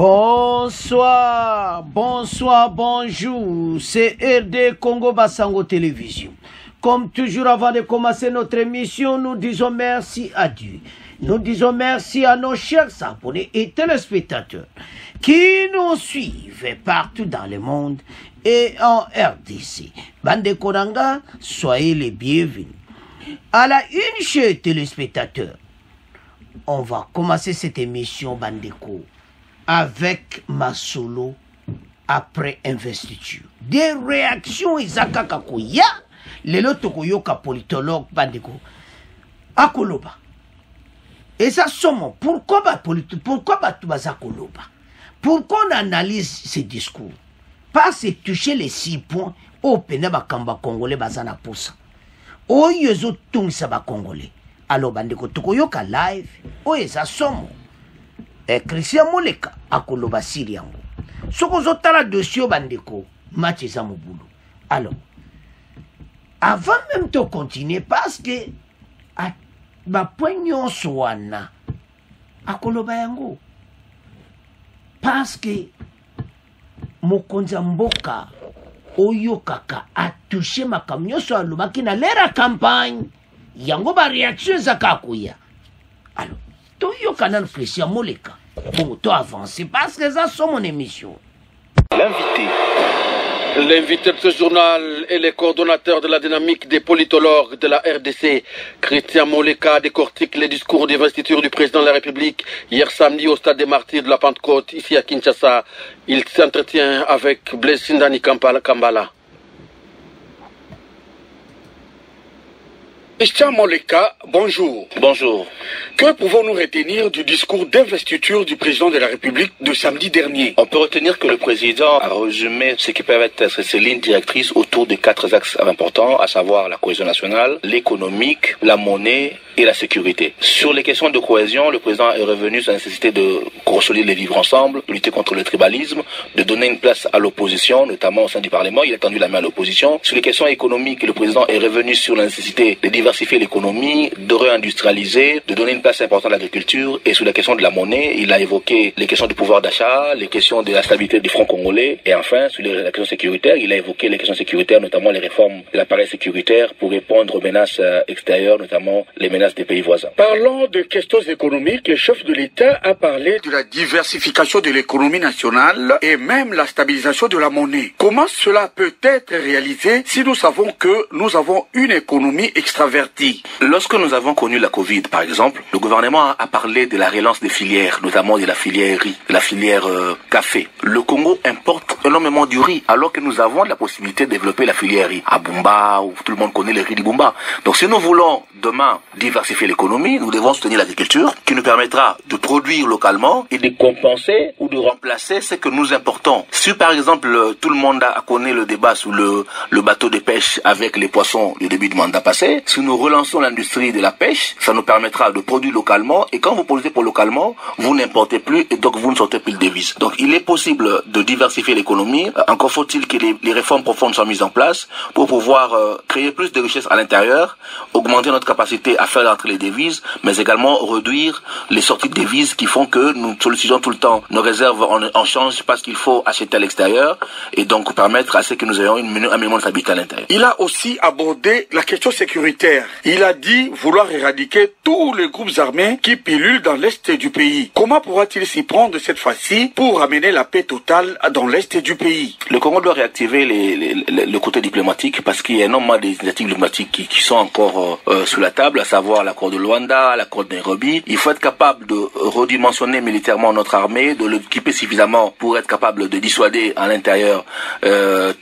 Bonsoir, bonsoir, bonjour, c'est RD Congo Basango Télévision. Comme toujours, avant de commencer notre émission, nous disons merci à Dieu. Nous disons merci à nos chers abonnés et téléspectateurs qui nous suivent partout dans le monde et en RDC. Bande Konanga, soyez les bienvenus. À la une, chers téléspectateurs, on va commencer cette émission Bandeko avec ma solo après investiture. Des réactions Izakakakoya, les lotokoyoka politologue Bandeko, Akoloba. Et ça somme, pourquoi Koloba? Pourquoi on analyse ces discours? Parce que toucher les 6 points au Penaba Kamba Congolais Bazana Poussa. O yezo tung saba Congolais. Alors Bandeko Tokoyoka live, o eza somme. Christian Moleka akoloba siriango. Soko zotala dossier Bandeko, match eza mobulo. Alors, avant même de continuer, parce que ba poignon soana akoloba yango. Parce que mokonza mboka oyo kaka a touché makamyo so alobaki na lera campagne yango ba réaction zakakuya. Alors, toyo kanal Christian Moleka. Bon, toi avancer parce que ça sont mon émission. L'invité de ce journal est le coordonnateur de la dynamique des politologues de la RDC, Christian Moleka, décortique les discours d'investiture du président de la République hier samedi au stade des Martyrs de la Pentecôte, ici à Kinshasa. Il s'entretient avec Blaise Sindani Kambala. Christian Moleka, bonjour. Bonjour. Que pouvons-nous retenir du discours d'investiture du président de la République de samedi dernier? On peut retenir que le président a résumé ce qui peuvent être ses lignes directrices autour de 4 axes importants, à savoir la cohésion nationale, l'économique, la monnaie et la sécurité. Sur les questions de cohésion, le président est revenu sur la nécessité de consolider les vivre ensemble, de lutter contre le tribalisme, de donner une place à l'opposition, notamment au sein du Parlement. Il a tendu la main à l'opposition. Sur les questions économiques, le président est revenu sur la nécessité de diversifier l'économie, de réindustrialiser, de donner une place importante à l'agriculture. Et sur la question de la monnaie, il a évoqué les questions du pouvoir d'achat, les questions de la stabilité du franc congolais. Et enfin, sur la question sécuritaire, il a évoqué les questions sécuritaires, notamment les réformes de l'appareil sécuritaire pour répondre aux menaces extérieures, notamment les menaces des pays voisins. Parlant de questions économiques, le chef de l'État a parlé de la diversification de l'économie nationale et même la stabilisation de la monnaie. Comment cela peut être réalisé si nous savons que nous avons une économie extravertie? Lorsque nous avons connu la Covid, par exemple, le gouvernement a parlé de la relance des filières, notamment de la filière riz, de la filière café. Le Congo importe énormément du riz, alors que nous avons la possibilité de développer la filière riz. À Bumba, où tout le monde connaît le riz du Bumba. Donc si nous voulons demain diversifier l'économie, nous devons soutenir l'agriculture, qui nous permettra de produire localement et de compenser ou de remplacer ce que nous importons. Si par exemple, tout le monde connaît le débat sur le bateau de pêche avec les poissons du début du mandat passé, si nous relançons l'industrie de la pêche, ça nous permettra de produire localement, et quand vous produisez pour localement, vous n'importez plus et donc vous ne sortez plus de devises. Donc il est possible de diversifier l'économie, encore faut-il que les réformes profondes soient mises en place pour pouvoir créer plus de richesses à l'intérieur, augmenter notre capacité à faire entrer les devises, mais également réduire les sorties de devises qui font que nous sollicitions tout le temps nos réserves en change parce qu'il faut acheter à l'extérieur, et donc permettre à ce que nous ayons un minimum de stabilité à l'intérieur. Il a aussi abordé la question sécuritaire. Il a dit vouloir éradiquer tous les groupes armés qui pilulent dans l'est du pays. Comment pourra-t-il s'y prendre cette fois-ci pour amener la paix totale dans l'est du pays? Le Congo doit réactiver le côté diplomatique parce qu'il y a énormément d'initiatives diplomatiques qui sont encore sur la table, à savoir l'accord de Luanda, l'accord de Nairobi. Il faut être capable de redimensionner militairement notre armée, de l'équiper suffisamment pour être capable de dissuader à l'intérieur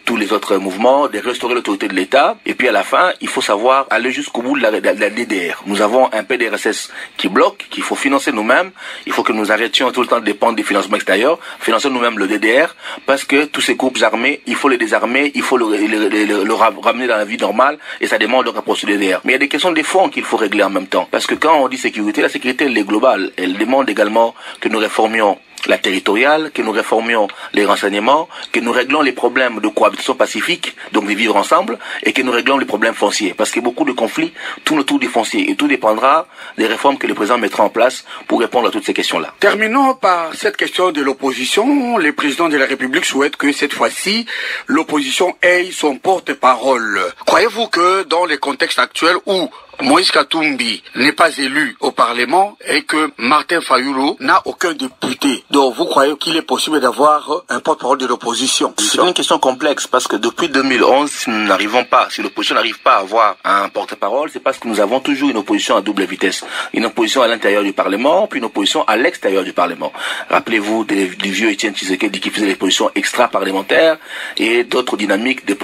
tous les autres mouvements, de restaurer l'autorité de l'État. Et puis à la fin, il faut savoir aller jusqu'au bout de la DDR. Nous avons un PDRSS qui bloque, qu'il faut financer nous-mêmes. Il faut que nous arrêtions tout le temps de dépendre des financements extérieurs, financer nous-mêmes le DDR, parce que tous ces groupes armés, il faut les désarmer, il faut le ramener dans la vie normale, et ça demande donc un processus DDR. Mais il y a des questions de fond qu'il faut régler en même temps. Parce que quand on dit sécurité, la sécurité elle est globale. Elle demande également que nous réformions la territoriale, que nous réformions les renseignements, que nous réglons les problèmes de cohabitation pacifique, donc de vivre ensemble, et que nous réglons les problèmes fonciers. Parce que beaucoup de conflits tournent autour du foncier, et tout dépendra des réformes que le président mettra en place pour répondre à toutes ces questions-là. Terminons par cette question de l'opposition. Le président de la République souhaite que cette fois-ci, l'opposition ait son porte-parole. Croyez-vous que dans les contextes actuels où Moïse Katumbi n'est pas élu au Parlement et que Martin Fayulu n'a aucun député, donc vous croyez qu'il est possible d'avoir un porte-parole de l'opposition? C'est une question complexe parce que depuis 2011, si nous n'arrivons pas, si l'opposition n'arrive pas à avoir un porte-parole, c'est parce que nous avons toujours une opposition à double vitesse. Une opposition à l'intérieur du Parlement, puis une opposition à l'extérieur du Parlement. Rappelez-vous du vieux Étienne Tshisekedi qui faisait des positions extra-parlementaires et d'autres dynamiques de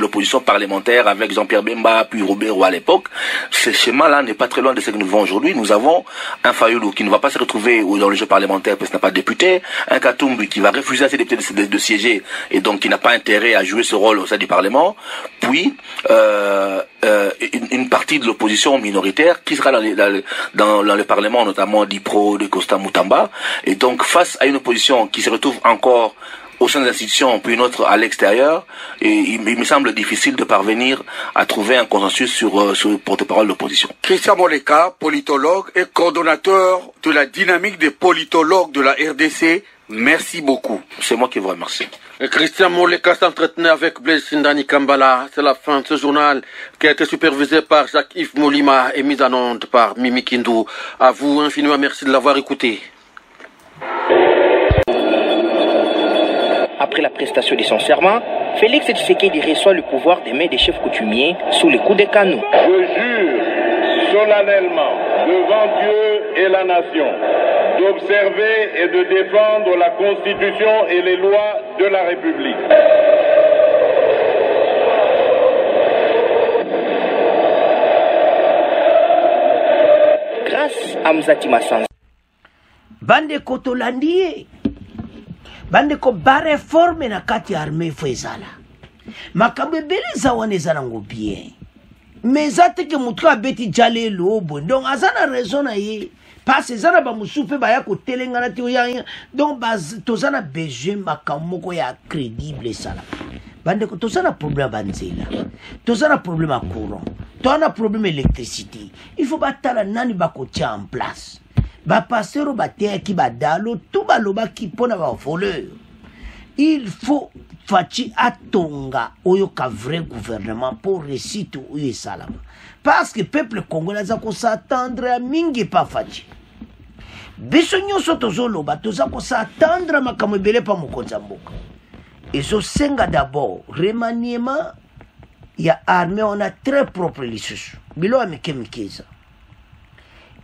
l'opposition parlementaire avec Jean-Pierre Bemba, puis Robert Roux à l'époque. Ce schéma-là n'est pas très loin de ce que nous vivons aujourd'hui. Nous avons un Fayulu qui ne va pas se retrouver dans le jeu parlementaire parce qu'il n'a pas de député, un Katumbi qui va refuser à ses députés de siéger et donc qui n'a pas intérêt à jouer ce rôle au sein du Parlement, puis une partie de l'opposition minoritaire qui sera dans le Parlement, notamment d'Ipro, de Costa Moutamba, et donc face à une opposition qui se retrouve encore au sein des institutions, puis une autre à l'extérieur, et il me semble difficile de parvenir à trouver un consensus sur le porte-parole de l'opposition. Christian Moleka, politologue et coordonnateur de la dynamique des politologues de la RDC, merci beaucoup. C'est moi qui vous remercie. Christian Moleka s'entretenait avec Blaise Sindani Kambala. C'est la fin de ce journal qui a été supervisé par Jacques-Yves Molima et mis en onde par Mimi Kindou. À vous infiniment merci de l'avoir écouté. Après la prestation de son serment, Félix Tshisekedi reçoit le pouvoir des mains des chefs coutumiers sous les coups des canons. Je jure solennellement devant Dieu et la nation d'observer et de défendre la Constitution et les lois de la République. Grâce à Mzati Massanza. Bande Kotolandi. Bande ko ba réforme na kati ya armée fo ezala makambo ebele eza wana eza nango bien mais eza teke motu abeti jale lobo donc aza na raison na ye parce eza na bamosusu mpe baya kotelengana te oya donc toza na besoin makambo moko ya crédible esala bandeko toza na problème ya banzela toza na problème ya courant toza na problème électricité il faut batala nani bakotia en place bapasteur bateyaki badalo tout balobaki mpona bavoleur il faut faci atonga oyo ka vrai gouvernement pour réussite oyo esalama parce que peuple congolais aza kosatendre ya mingi pa faci biso nyonso tozoloba toza kosatendre makambo ebele pa mokonzi ya mboka ezosenga d'abord remaniement ya armée on a très propre lisusu bilo ya mike eza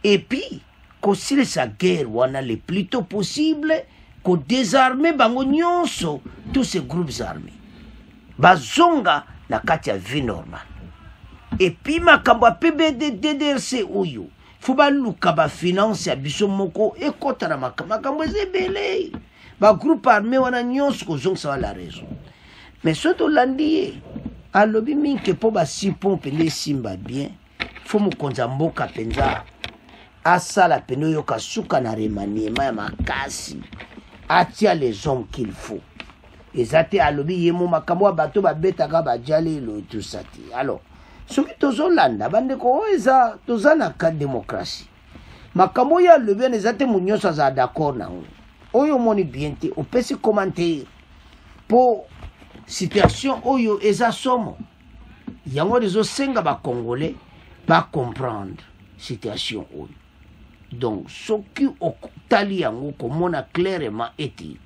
et puis kosilisa guerre wana le plus tôt possible ko désarmer bango nyonso tous ces groupes armés bazonga na kati ya vie normale et puis makambo ya PBD DDRC oyo faut baluka ba finance ya biso moko ekota na makambo ezebele ba groupe armé wana nyonso kozongisa wa la raison mais soto landi alobi minke po ba sipon pende simba bien faut mokonza mboka penza asala pene oyo kasuka na remaniema ya makasi atia les hommes qu'il faut ezate alobi yemo makambo ya bato babetaka bajale elo tout ça ti alors soki tozolanda bandeko eza toza na ka démocratie makambo ya alobi wana ezate munyonso aza d'accord nango oyo moni bien te opesi commentaire po situation oyo eza somo yango ezosenga bakongolais bacomprendre situation oyo donc soki okutali yango komona clairement ete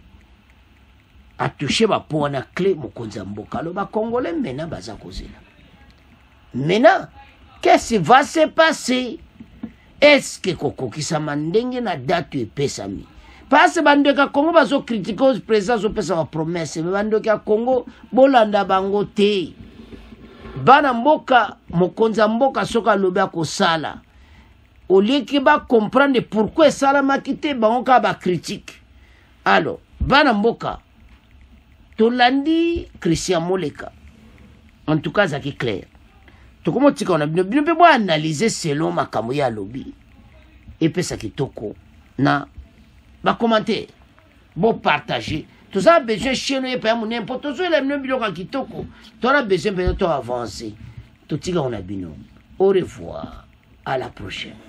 atouché bapo wana clé mokonzi ya mboka alo bakongolais mena baza kozela maintenant qu'est-ce qui va se passer est-ce que kokokisama ndenge na date epesami parce bandeko ya Congo bazokritike o président azopesa bapromese me bandeko ya Congo bolanda bango te bana mboka mokonzi ya mboka soki alobi akosala au lieu que ba comprendre pourquoi ça m'a quitté bango ka ba critique alors bana mboka tolandi Christian Moleka en tout cas ça qui est clair to komo tika on a bien bo analyser selon makambo ya lobby et puis ça kitoko na ba commentaire bon partager. Tout ça besoin chez nous et pas mon n'importe où les mêmes biloko kitoko. Tu as besoin de avancer. Tout ça on a bino. Au revoir, à la prochaine.